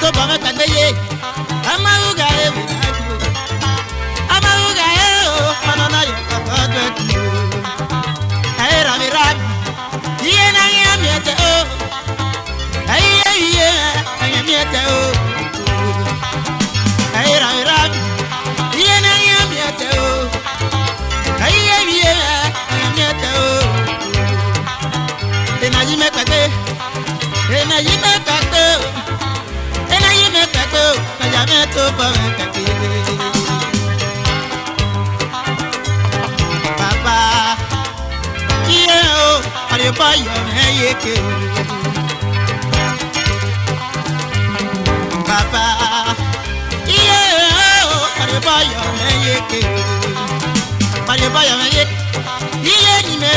to ba me kande ye amaruga e amaruga e o manana yo ka to era mi rab ye na ya mi te o ai ye ai mi te o era mi rab ye na ya mi te o ai ye mi te o ena yi me kande ena yi me kande ena yi me kande na ya me to ba me kande papa ye o ale ba yo me ye ke papa ye o ale ba yo me ye ke ale ba yo me ye ye ni me